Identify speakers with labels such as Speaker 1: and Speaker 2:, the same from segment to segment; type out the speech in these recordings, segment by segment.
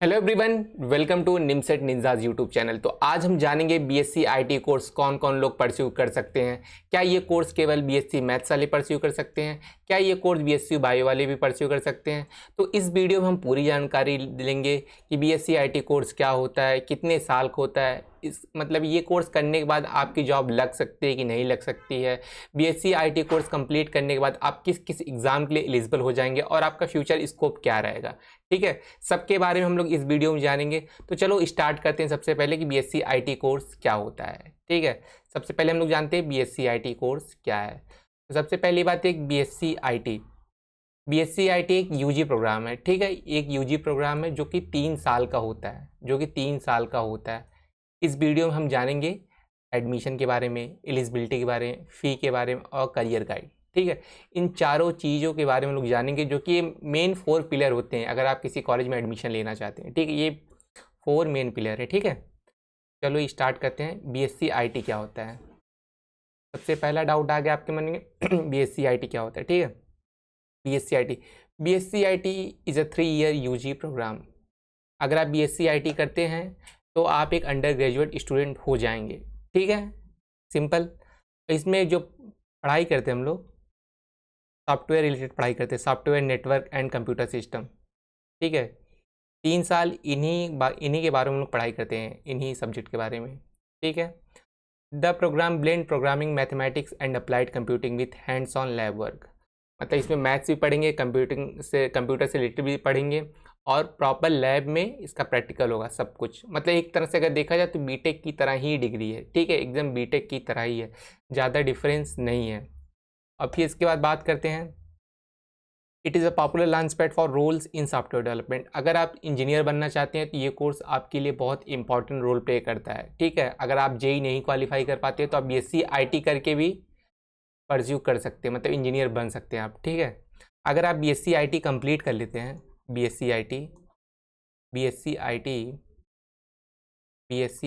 Speaker 1: Hello everyone, welcome to NIMCET ninjas YouTube channel. तो आज हम जानेंगे बीएससी आईटी कोर्स कौन कौन लोग परस्यू कर सकते हैं। क्या ये कोर्स केवल बीएससी मैथ्स वाले परस्यू कर सकते हैं? क्या ये कोर्स बीएससी बायो वाले भी परस्यू कर सकते हैं? तो इस वीडियो में हम पूरी जानकारी लेंगे कि बीएससी आईटी कोर्स क्या होता है, कितने साल का होता है, इस मतलब ये कोर्स करने के बाद आपकी जॉब लग सकती है कि नहीं लग सकती है, बीएससी आईटी कोर्स कंप्लीट करने के बाद आप किस किस एग्ज़ाम के लिए एलिजिबल हो जाएंगे और आपका फ्यूचर स्कोप क्या रहेगा। ठीक है, सबके बारे में हम लोग इस वीडियो में जानेंगे। तो चलो स्टार्ट करते हैं सबसे पहले कि बीएससी आईटी कोर्स क्या होता है। ठीक है, सबसे पहले हम लोग जानते हैं बीएससी आईटी कोर्स क्या है। तो सबसे पहली बात है बीएससी आईटी एक यूजी प्रोग्राम है। ठीक है, एक यूजी प्रोग्राम है जो कि 3 साल का होता है। इस वीडियो में हम जानेंगे एडमिशन के बारे में, एलिजिबिलिटी के बारे में, फ़ी के बारे में और करियर गाइड। ठीक है, इन चारों चीज़ों के बारे में लोग जानेंगे जो कि मेन 4 पिलर होते हैं अगर आप किसी कॉलेज में एडमिशन लेना चाहते हैं। ठीक है, ये 4 मेन पिलर है। ठीक है, चलो स्टार्ट करते हैं बीएससी आईटी क्या होता है। सबसे पहला डाउट आ गया आपके मन में बीएससी आईटी क्या होता है। ठीक है, BSc IT is a 3 year UG programme. अगर आप बीएससी आईटी करते हैं तो आप एक अंडर ग्रेजुएट स्टूडेंट हो जाएंगे। ठीक है, सिंपल। इसमें जो पढ़ाई करते हैं हम लोग सॉफ्टवेयर रिलेटेड पढ़ाई करते हैं, software network and computer system. ठीक है, 3 साल इन्हीं के बारे में हम लोग पढ़ाई करते हैं, इन्हीं सब्जेक्ट के बारे में। ठीक है, the programme blend programming mathematics and applied computing with hands on lab work. मतलब इसमें मैथ्स भी पढ़ेंगे, कंप्यूटर से रिलेटेड भी पढ़ेंगे और प्रॉपर लैब में इसका प्रैक्टिकल होगा सब कुछ। मतलब एक तरह से अगर देखा जाए तो बीटेक की तरह ही डिग्री है। ठीक है, एकदम बीटेक की तरह ही है, ज़्यादा डिफरेंस नहीं है। अब फिर इसके बाद बात करते हैं, it is a popular launchpad for roles in software development. अगर आप इंजीनियर बनना चाहते हैं तो ये कोर्स आपके लिए बहुत इंपॉर्टेंट रोल प्ले करता है। ठीक है, अगर आप जेई नहीं क्वालिफाई कर पाते तो आप बीएससी आईटी करके भी परस्यू कर सकते हैं, मतलब इंजीनियर बन सकते हैं आप। ठीक है, अगर आप बीएससी आईटी कंप्लीट कर लेते हैं, बीएससी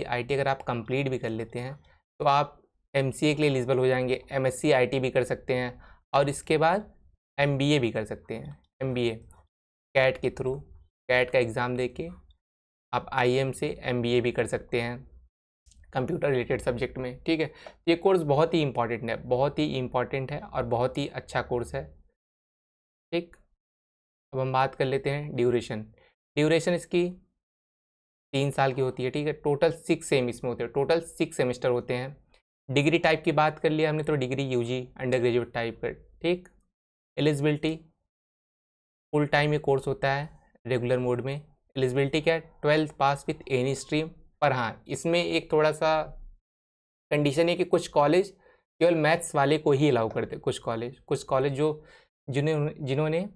Speaker 1: आईटी अगर आप कंप्लीट भी कर लेते हैं तो आप एमसीए के लिए एलिजिबल हो जाएंगे, एमएससी आईटी भी कर सकते हैं और इसके बाद एमबीए भी कर सकते हैं। एमबीए कैट के थ्रू, कैट का एग्ज़ाम देके आप आईएम से एमबीए भी कर सकते हैं कंप्यूटर रिलेटेड सब्जेक्ट में। ठीक है, ये कोर्स बहुत ही इम्पॉर्टेंट है और बहुत ही अच्छा कोर्स है। ठीक, अब हम बात कर लेते हैं ड्यूरेशन इसकी 3 साल की होती है। ठीक है, टोटल 6 सेम इसमें होते हैं, टोटल 6 सेमेस्टर होते हैं। डिग्री टाइप की बात कर लिया हमने तो degree UG undergraduate type का। ठीक, एलिजिबिलिटी फुल टाइम ये कोर्स होता है रेगुलर मोड में। एलिजिबिलिटी क्या है, 12th pass with any stream. पर हाँ, इसमें एक थोड़ा सा कंडीशन है कि कुछ कॉलेज केवल मैथ्स वाले को ही अलाउ करते हैं। कुछ कॉलेज जो जिन्होंने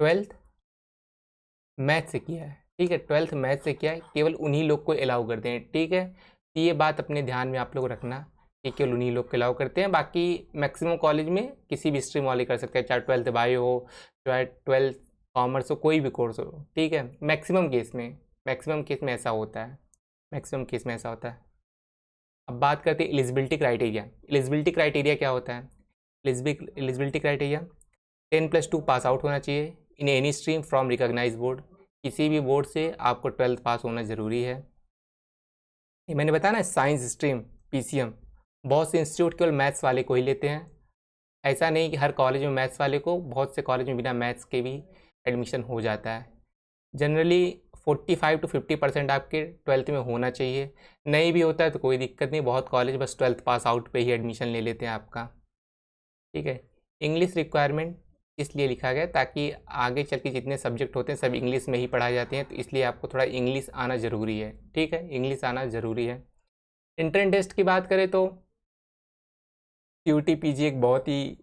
Speaker 1: 12th मैथ से किया है। ठीक है, 12th मैथ से किया है, केवल उन्हीं लोग को अलाउ करते हैं। ठीक है, तो ये बात अपने ध्यान में आप लोग रखना कि केवल उन्हीं लोग को अलाउ करते हैं। बाकी मैक्सिमम कॉलेज में किसी भी स्ट्रीम वाले कर सकते हैं, चाहे 12th बायो हो, चाहे 12th कॉमर्स हो, कोई भी कोर्स हो। ठीक है, मैक्सिमम केस में ऐसा होता है। अब बात करते हैं एलिजिबिलिटी क्राइटेरिया क्या होता है। एलिजिबिलिटी क्राइटेरिया 10+2 पास आउट होना चाहिए in any stream from recognise board. किसी भी बोर्ड से आपको 12th पास होना ज़रूरी है। ये मैंने बताया ना, साइंस स्ट्रीम पीसीएम, बहुत से इंस्टीट्यूट केवल मैथ्स वाले को ही लेते हैं। ऐसा नहीं कि हर कॉलेज में मैथ्स वाले को, बहुत से कॉलेज में बिना मैथ्स के भी एडमिशन हो जाता है। जनरली 45 to 50% आपके 12th में होना चाहिए। नहीं भी होता है तो कोई दिक्कत नहीं, बहुत कॉलेज बस 12th पास आउट पे ही एडमिशन ले लेते हैं आपका। ठीक है, इंग्लिश रिक्वायरमेंट इसलिए लिखा गया ताकि आगे चल के जितने सब्जेक्ट होते हैं सब इंग्लिश में ही पढ़ाए जाते हैं, तो इसलिए आपको थोड़ा इंग्लिश आना ज़रूरी है। ठीक है, इंग्लिश आना ज़रूरी है। एंट्रेंस टेस्ट की बात करें तो सीयूटी पीजी एक बहुत ही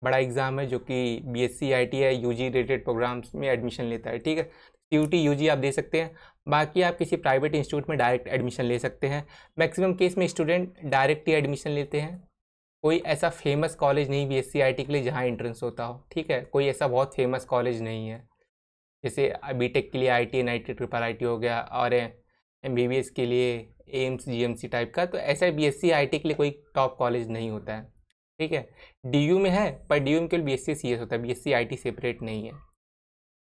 Speaker 1: बड़ा एग्ज़ाम है जो कि बीएससी आईटी या यूजी रिलेटेड प्रोग्राम्स में एडमिशन लेता है। ठीक है, सीयूटी यूजी आप दे सकते हैं, बाकी आप किसी प्राइवेट इंस्टीट्यूट में डायरेक्ट एडमिशन ले सकते हैं। मैक्सिमम केस में स्टूडेंट डायरेक्ट ही एडमिशन लेते हैं। कोई ऐसा फेमस कॉलेज नहीं बीएससी आईटी के लिए जहाँ एंट्रेंस होता हो। ठीक है, कोई ऐसा बहुत फेमस कॉलेज नहीं है। जैसे बीटेक के लिए आईटी एनआईटी ट्रिपल आईटी हो गया और एमबीबीएस के लिए एम्स जीएमसी टाइप का, तो ऐसा बीएससी आईटी के लिए कोई टॉप कॉलेज नहीं होता है। ठीक है, डीयू में है पर डीयू में केवल बीएससी सीएस होता है, बीएससी आईटी सेपरेट नहीं है।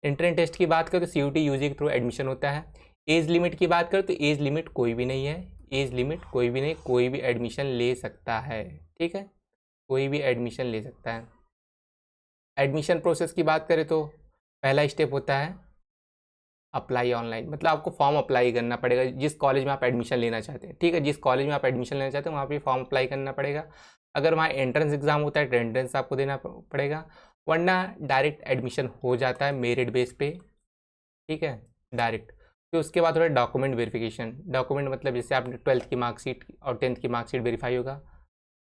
Speaker 1: एंट्रेंस टेस्ट की बात करें तो CUT यूजी के थ्रू एडमिशन होता है। एज लिमिट की बात करें तो एज लिमिट कोई भी नहीं है, एज लिमिट कोई भी नहीं, कोई भी एडमिशन ले सकता है, ठीक है, कोई भी एडमिशन ले सकता है। एडमिशन प्रोसेस की बात करें तो पहला स्टेप होता है अप्लाई ऑनलाइन, मतलब आपको फॉर्म अप्लाई करना पड़ेगा जिस कॉलेज में आप एडमिशन लेना चाहते हैं, ठीक है, जिस कॉलेज में आप एडमिशन लेना चाहते हैं वहाँ पे फॉर्म अप्लाई करना पड़ेगा। अगर वहाँ एंट्रेंस एग्ज़ाम होता है तो एंट्रेंस आपको देना पड़ेगा, वरना डायरेक्ट एडमिशन हो जाता है मेरिट बेस पे, ठीक है, डायरेक्ट। फिर उसके बाद थोड़ा डॉक्यूमेंट वेरिफिकेशन, डॉक्यूमेंट मतलब जैसे आपने 12th की मार्कशीट और 10th की मार्कशीट वेरीफाई होगा।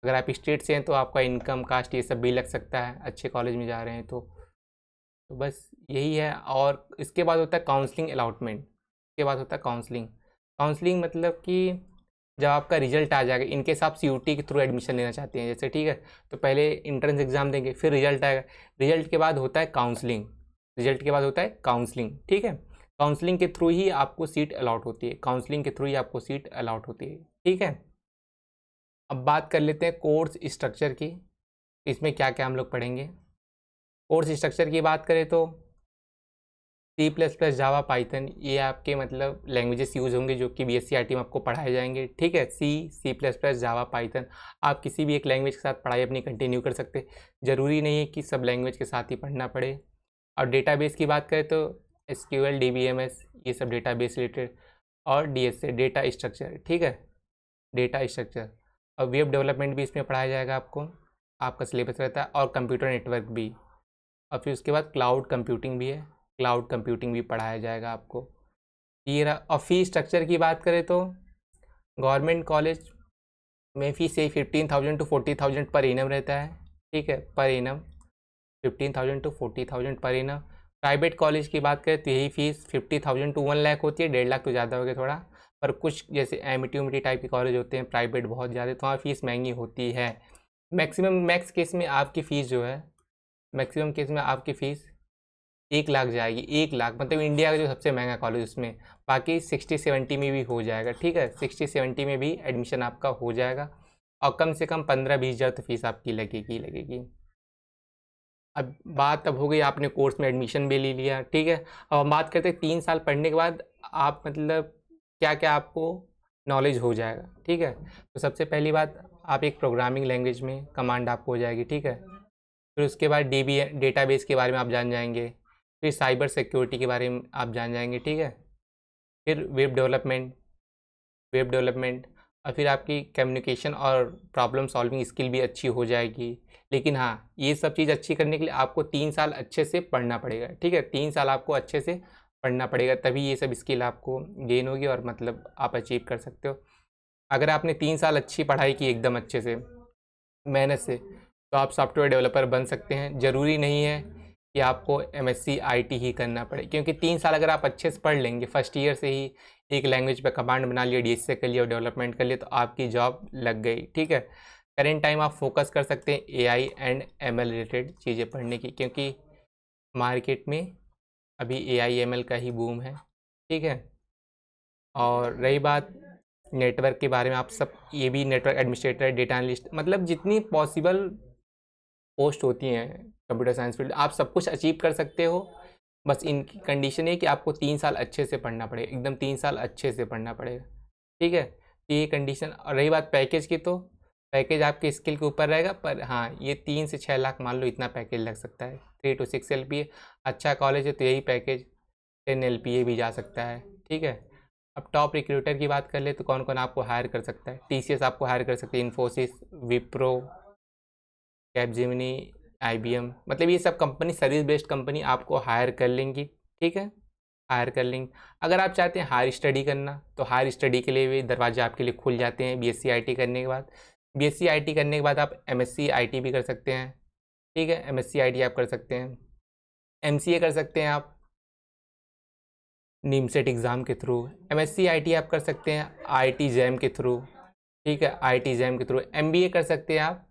Speaker 1: अगर आप स्टेट से हैं तो आपका इनकम कास्ट ये सब भी लग सकता है, अच्छे कॉलेज में जा रहे हैं तो बस यही है। और इसके बाद होता है काउंसलिंग अलॉटमेंट, इसके बाद होता है काउंसलिंग। काउंसलिंग मतलब कि जब आपका रिजल्ट आ जाएगा, इनके साथ CUT के थ्रू एडमिशन लेना चाहते हैं जैसे, ठीक है, तो पहले इंट्रेंस एग्ज़ाम देंगे, फिर रिजल्ट आएगा, रिजल्ट के बाद होता है काउंसलिंग, रिजल्ट के बाद होता है काउंसलिंग, ठीक है। काउंसलिंग के थ्रू ही आपको सीट अलॉट होती है, काउंसलिंग के थ्रू ही आपको सीट अलॉट होती है, ठीक है। अब बात कर लेते हैं कोर्स स्ट्रक्चर की, इसमें क्या क्या हम लोग पढ़ेंगे। कोर्स स्ट्रक्चर की बात करें तो C++, जावा, पाइथन, ये आपके मतलब लैंग्वेजेस यूज़ होंगे जो कि BSc IT में आपको पढ़ाए जाएंगे, ठीक है। C++, जावा, पाइथन, आप किसी भी एक लैंग्वेज के साथ पढ़ाई अपनी कंटिन्यू कर सकते, ज़रूरी नहीं है कि सब लैंग्वेज के साथ ही पढ़ना पड़े। और डेटाबेस की बात करें तो SQL, DBMS, ये सब डेटाबेस रिलेटेड, और DSA, डेटा स्ट्रक्चर, ठीक है, डेटा स्ट्रक्चर। और वेब डेवलपमेंट भी इसमें पढ़ाया जाएगा आपको, आपका सिलेबस रहता है, और कंप्यूटर नेटवर्क भी। और फिर उसके बाद क्लाउड कंप्यूटिंग भी है, क्लाउड कंप्यूटिंग भी पढ़ाया जाएगा आपको, ये रहा। और फीस स्ट्रक्चर की बात करें तो गवर्नमेंट कॉलेज में फ़ीस से 15,000 to 40,000 पर एनम रहता है, ठीक है, per annum 15,000 to 40,000 per annum. Private college की बात करें तो यही फीस 50,000 to 1 लाख होती है, 1.5 लाख तो ज़्यादा हो गया थोड़ा, पर कुछ जैसे MIT टाइप के कॉलेज होते हैं प्राइवेट बहुत ज़्यादा, तो वहाँ फीस महंगी होती है। मैक्स केस में आपकी फ़ीस जो है, मैक्सिमम केस में आपकी फ़ीस 1 लाख जाएगी, 1 लाख, मतलब इंडिया का जो सबसे महंगा कॉलेज उसमें, बाकी 60-70 में भी हो जाएगा, ठीक है, 60-70 में भी एडमिशन आपका हो जाएगा, और कम से कम 15-20 हज़ार तो फीस आपकी लगेगी। अब हो गई, आपने कोर्स में एडमिशन भी ले लिया, ठीक है। अब हम बात करते हैं 3 साल पढ़ने के बाद आप मतलब क्या क्या आपको नॉलेज हो जाएगा, ठीक है। तो सबसे पहली बात, आप एक प्रोग्रामिंग लैंग्वेज में कमांड आपको हो जाएगी, ठीक है। फिर उसके बाद डेटाबेस के बारे में आप जान जाएंगे, फिर साइबर सिक्योरिटी के बारे में आप जान जाएंगे, ठीक है। फिर वेब डेवलपमेंट, और फिर आपकी कम्युनिकेशन और प्रॉब्लम सॉल्विंग स्किल भी अच्छी हो जाएगी। लेकिन हाँ, ये सब चीज़ अच्छी करने के लिए आपको 3 साल अच्छे से पढ़ना पड़ेगा, ठीक है, 3 साल आपको अच्छे से पढ़ना पड़ेगा, तभी ये सब स्किल आपको गेन होगी और मतलब आप अचीव कर सकते हो। अगर आपने 3 साल अच्छी पढ़ाई की एकदम अच्छे से, मेहनत से, तो आप सॉफ्टवेयर डेवलपर बन सकते हैं। ज़रूरी नहीं है कि आपको MSc IT ही करना पड़े, क्योंकि 3 साल अगर आप अच्छे से पढ़ लेंगे, फर्स्ट ईयर से ही एक लैंग्वेज पे कमांड बना लिया, DSA कर लिया और डेवलपमेंट कर लिया, तो आपकी जॉब लग गई, ठीक है। करेंट टाइम आप फोकस कर सकते हैं AI एंड ML रिलेटेड चीज़ें पढ़ने की, क्योंकि मार्केट में अभी AI ML का ही बूम है, ठीक है। और रही बात नेटवर्क के बारे में, आप सब ये भी नेटवर्क एडमिनिस्ट्रेटर, डेटा एनालिस्ट, मतलब जितनी पॉसिबल पोस्ट होती हैं कंप्यूटर साइंस फील्ड, आप सब कुछ अचीव कर सकते हो। बस इनकी कंडीशन है कि आपको 3 साल अच्छे से पढ़ना पड़ेगा, एकदम 3 साल अच्छे से पढ़ना पड़ेगा, ठीक है। तो ये कंडीशन। और रही बात पैकेज की, तो पैकेज आपके स्किल के ऊपर रहेगा, पर हाँ, ये 3 से 6 लाख मान लो इतना पैकेज लग सकता है। 3 to 6 LPA, अच्छा कॉलेज है तो यही पैकेज 10 LPA भी जा सकता है, ठीक है। अब टॉप रिक्रूटर की बात कर ले तो कौन कौन आपको हायर कर सकता है। TCS आपको हायर कर सकती है, इन्फोसिस, विप्रो, कैपजेमिनी, IBM, मतलब ये सब कंपनी सर्विस बेस्ड कंपनी आपको हायर कर लेंगी, ठीक है, हायर कर लेंगे। अगर आप चाहते हैं हायर स्टडी करना, तो हायर स्टडी के लिए भी दरवाजे आपके लिए खुल जाते हैं BSc IT करने के बाद। BSc IT करने के बाद आप MSc IT भी कर सकते हैं, ठीक है, MSc IT आप कर सकते हैं। MCA कर सकते हैं आप नीमसेट एग्ज़ाम के थ्रू। MSc IT आप कर सकते हैं IIT JAM के थ्रू, ठीक है, IIT JAM के थ्रू। MBA कर सकते हैं आप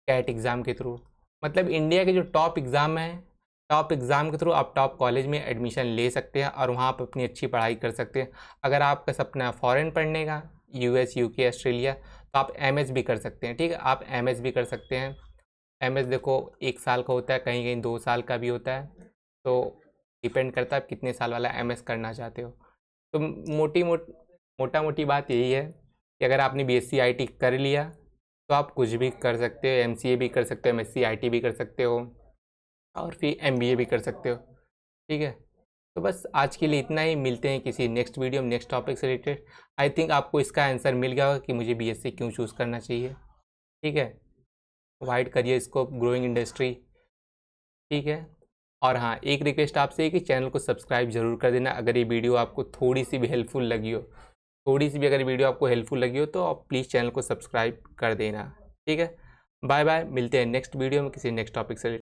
Speaker 1: कैट एग्ज़ाम के थ्रू। मतलब इंडिया के जो टॉप एग्ज़ाम हैं, टॉप एग्ज़ाम के थ्रू आप टॉप कॉलेज में एडमिशन ले सकते हैं और वहाँ पर अपनी अच्छी पढ़ाई कर सकते हैं। अगर आपका सपना फॉरेन पढ़ने का, US, UK, ऑस्ट्रेलिया, तो आप MS भी कर सकते हैं, ठीक है, आप MS भी कर सकते हैं। MS देखो 1 साल का होता है, कहीं कहीं 2 साल का भी होता है। तो डिपेंड करता है आप कितने साल वाला MS करना चाहते हो। तो मोटा मोटी बात यही है कि अगर आपने BSc IT कर लिया तो आप कुछ भी कर सकते हो, MCA भी कर सकते हो, MSc IT भी कर सकते हो और फिर MBA भी कर सकते हो। ठीक है, तो बस आज के लिए इतना ही। मिलते हैं किसी नेक्स्ट वीडियो में नेक्स्ट टॉपिक से रिलेटेड। आई थिंक आपको इसका आंसर मिल गया होगा कि मुझे BSc क्यों चूज़ करना चाहिए। ठीक है, wide career scope, growing industry. ठीक है, और हाँ, एक रिक्वेस्ट आपसे है कि चैनल को सब्सक्राइब जरूर कर देना अगर ये वीडियो आपको थोड़ी सी भी हेल्पफुल लगी हो। थोड़ी सी भी अगर वीडियो आपको हेल्पफुल लगी हो तो आप प्लीज़ चैनल को सब्सक्राइब कर देना। ठीक है, बाय बाय, मिलते हैं नेक्स्ट वीडियो में किसी नेक्स्ट टॉपिक से।